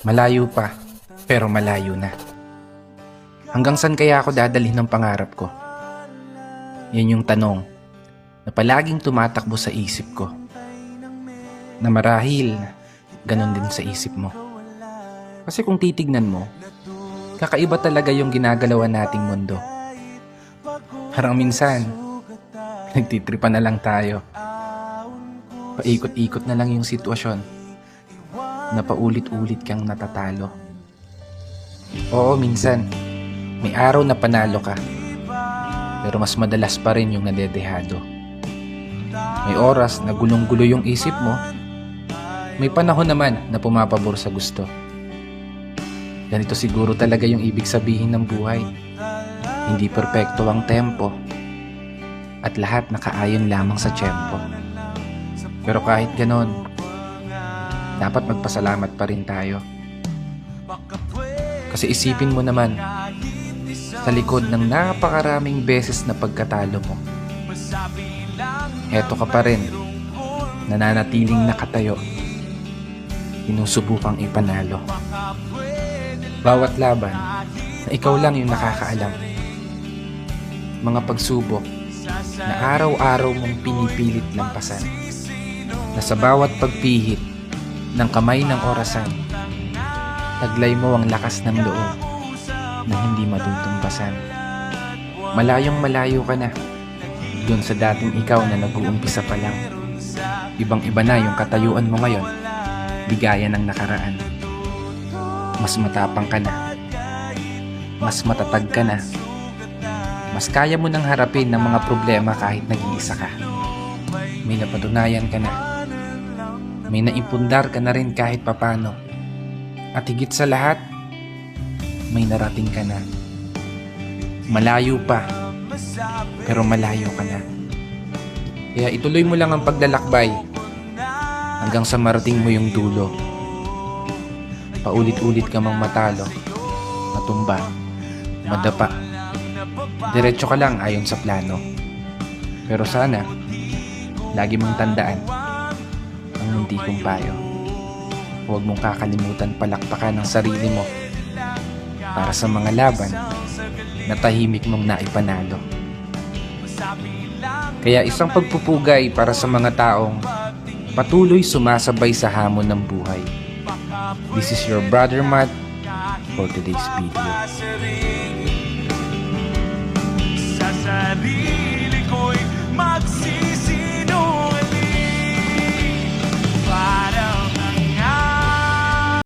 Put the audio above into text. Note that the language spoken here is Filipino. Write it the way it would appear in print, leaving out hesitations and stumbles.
Malayo pa, pero malayo na. Hanggang saan kaya ako dadalhin ng pangarap ko? Yan yung tanong na palaging tumatakbo sa isip ko. Na marahil, ganun din sa isip mo. Kasi kung titignan mo, kakaiba talaga yung ginagalawan nating mundo. Parang minsan, nagtitripan na lang tayo. Paikot-ikot na lang yung sitwasyon na paulit-ulit kang natatalo. Oo, minsan, may araw na panalo ka, pero mas madalas pa rin yung nadedehado. May oras na gulong-gulo yung isip mo, may panahon naman na pumapabor sa gusto. Ganito siguro talaga yung ibig sabihin ng buhay. Hindi perpekto ang tempo, at lahat nakaayon lamang sa tiyempo. Pero kahit ganon, dapat magpasalamat pa rin tayo. Kasi isipin mo naman, sa likod ng napakaraming beses na pagkatalo mo, eto ka pa rin, nananatiling nakatayo, sinusubukang ipanalo. Bawat laban na ikaw lang yung nakakaalam. Mga pagsubok na araw-araw mong pinipilit lampasan, na sa bawat pagpihit ng kamay ng orasan, taglay mo ang lakas ng loob na hindi matutumbasan. Malayong malayo ka na dun sa dating ikaw na nag-uumpisa pa lang. Ibang iba na yung katayuan mo ngayon, bigaya ng nakaraan. Mas matapang ka na, mas matatag ka na, mas kaya mo nang harapin ng mga problema kahit nag-iisa ka. May napatunayan ka na, may naipundar ka na rin kahit papano. At higit sa lahat, may narating ka na. Malayo pa, pero malayo ka na. Kaya ituloy mo lang ang paglalakbay hanggang sa marating mo yung dulo. Paulit-ulit ka mang matalo, matumba, madapa. Diretso ka lang ayon sa plano. Pero sana, lagi mong tandaan ang hindi kong payo. Huwag mong kakalimutan palakpakan ang sarili mo para sa mga laban na tahimik mong naipanalo. Kaya isang pagpupugay para sa mga taong patuloy sumasabay sa hamon ng buhay. This is your brother Matt for today's video.